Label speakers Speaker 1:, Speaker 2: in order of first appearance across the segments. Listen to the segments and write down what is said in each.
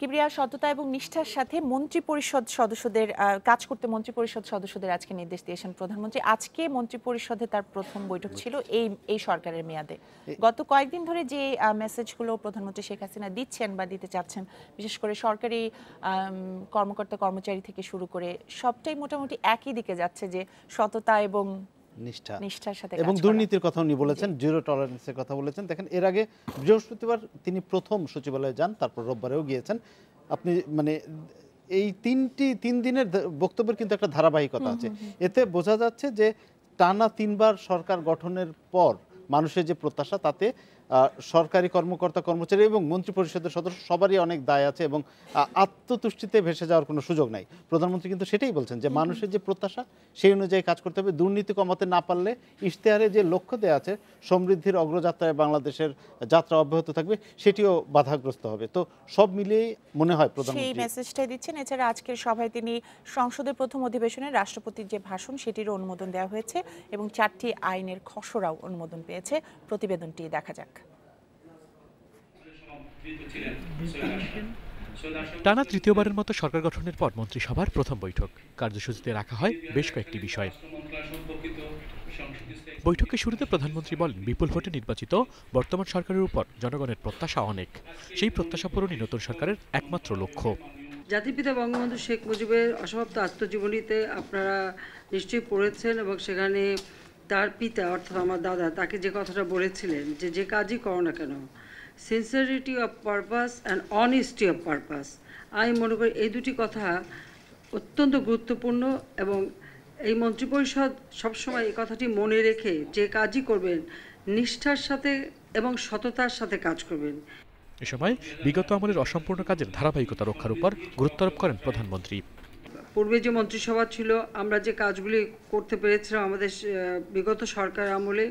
Speaker 1: কিবরিয়া সততা এবং নিষ্ঠার সাথে মন্ত্রিপরিষদ সদস্যদের কাজ করতে মন্ত্রিপরিষদ সদস্যদের আজকে নির্দেশ দিয়েছেন প্রধানমন্ত্রী। আজকে মন্ত্রিপরিষদে তার প্রথম বৈঠক ছিল এই সরকারের মেয়াদে। গত কয়েকদিন ধরে যে মেসেজগুলো প্রধানমন্ত্রী শেখ হাসিনা দিচ্ছেন বা দিতে চাচ্ছেন, বিশেষ করে সরকারি কর্মকর্তা কর্মচারী থেকে শুরু করে সবটাই মোটামুটি একই দিকে যাচ্ছে, যে সততা এবং নিষ্ঠার সাথে
Speaker 2: এবং দুর্নীতির কথা উনি বলেছেন, জিরো টলারেন্সের কথা বলেছেন। দেখেন, এর আগে বৃহস্পতিবার তিনি প্রথম সচিবালয়ে যান, তারপর রোববারেও গিয়েছেন। আপনি মানে এই তিন দিনের বক্তব্যের কিন্তু একটা ধারাবাহিকতা আছে। এতে বোঝা যাচ্ছে যে টানা 3 বার সরকার গঠনের পর মানুষের যে প্রত্যাশা, তাতে সরকারি কর্মকর্তা কর্মচারী এবং মন্ত্রিপরিষদের সদস্য সবারই অনেক দায় আছে এবং আত্মতুষ্টিতে ভেসে যাওয়ার কোনো সুযোগ নাই। প্রধানমন্ত্রী কিন্তু সেটাই বলছেন যে মানুষের যে প্রত্যাশা সেই অনুযায়ী কাজ করতে হবে। দুর্নীতি কমাতে না পারলে ইশতেহারে যে লক্ষ্য দেওয়া আছে সমৃদ্ধির অগ্রযাত্রায় বাংলাদেশের যাত্রা অব্যাহত থাকবে, সেটিও বাধাগ্রস্ত হবে। তো সব মিলিয়ে মনে হয় প্রধানমন্ত্রী
Speaker 1: সেই মেসেজটাই দিচ্ছেন। এছাড়া আজকের সভায় তিনি সংসদের প্রথম অধিবেশনে রাষ্ট্রপতির যে ভাষণ সেটিরও অনুমোদন দেওয়া হয়েছে এবং 4টি আইনের খসড়াও অনুমোদন পেয়েছে। প্রতিবেদনটি দেখা যাক।
Speaker 3: টানা তৃতীয়বারের মতো সরকার গঠনের পর মন্ত্রিসভার প্রথম বৈঠক। কার্যসূচিতে রাখা হয় বেশ কয়েকটি বিষয়। বৈঠকের শুরুতে প্রধানমন্ত্রী বলেন, বিপুল ভোটে নির্বাচিত বর্তমান সরকারের উপর জনগণের প্রত্যাশা অনেক। সেই প্রত্যাশা পূরণই নতুন সরকারের একমাত্র লক্ষ্য।
Speaker 4: জাতিপিতা বঙ্গবন্ধু শেখ মুজিবের অসমাপ্ত আত্মজীবনীতে আপনারা নিশ্চয়ই পড়েছেন, এবং সেখানে তার পিতা অর্থাৎ আমার দাদা তাকে যে কথাটা বলেছিলেন যে কাজই করো না কেন, sincerity of purpose and honesty of purpose. আমি মনে করি এই দুটি কথা অত্যন্ত গুরুত্বপূর্ণ, এবং এই মন্ত্রিপরিষদ সবসময় এই কথাটি মনে রেখে যে কাজই করবেন নিষ্ঠার সাথে এবং সততার সাথে কাজ করবেন।
Speaker 3: এ সময় বিগত আমলের অসম্পূর্ণ কাজের ধারাবাহিকতা রক্ষার উপর গুরুত্ব আরোপ করেন প্রধানমন্ত্রী।
Speaker 4: পূর্বে যে মন্ত্রিসভা ছিল, আমরা যে কাজগুলি করতে পেরেছিলাম আমাদের বিগত সরকার আমলে,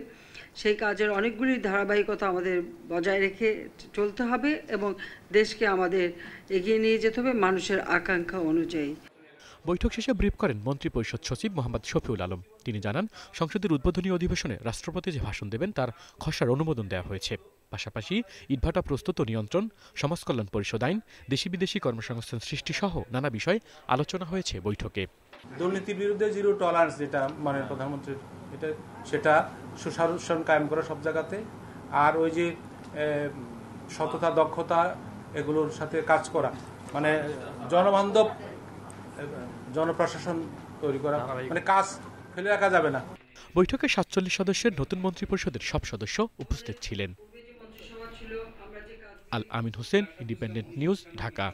Speaker 4: সেই কাজের অনেকগুলি ধারাবাহিকতা আমাদের বজায় রেখে চলতে হবে এবং দেশকে আমাদের এগিয়ে নিয়ে যেতে হবে মানুষের আকাঙ্ক্ষা অনুযায়ী।
Speaker 3: বৈঠক শেষে ব্রিফ করেন মন্ত্রিপরিষদ সচিব মোহাম্মদ শফিউল আলম। তিনি জানান, সংসদের উদ্বোধনী অধিবেশনে রাষ্ট্রপতি যে ভাষণ দেবেন তার খসড়ার অনুমোদন দেওয়া হয়েছে। পাশাপাশি ইটভাটা প্রস্তুত ও নিয়ন্ত্রণ, সমাজকল্যাণ পরিষদ আইন, দেশি বিদেশি কর্মসংস্থান সৃষ্টি সহ নানা বিষয় আলোচনা হয়েছে বৈঠকে।
Speaker 5: দুর্নীতির বিরুদ্ধে জিরো টলারেন্স যেটা মানে প্রধানমন্ত্রীর, সেটা সুশাসন কায়েম করা সব জায়গাতে, আর ওই যে সততা দক্ষতা এগুলোর সাথে কাজ করা, মানে জনবান্ধব জনপ্রশাসন তৈরি করা, মানে কাজ ফেলে রাখা যাবে না।
Speaker 3: বৈঠকে 47 সদস্যের নতুন মন্ত্রিপরিষদের সব সদস্য উপস্থিত ছিলেন। আল আমিন হোসেন, ইন্ডিপেন্ডেন্ট নিউজ, ঢাকা।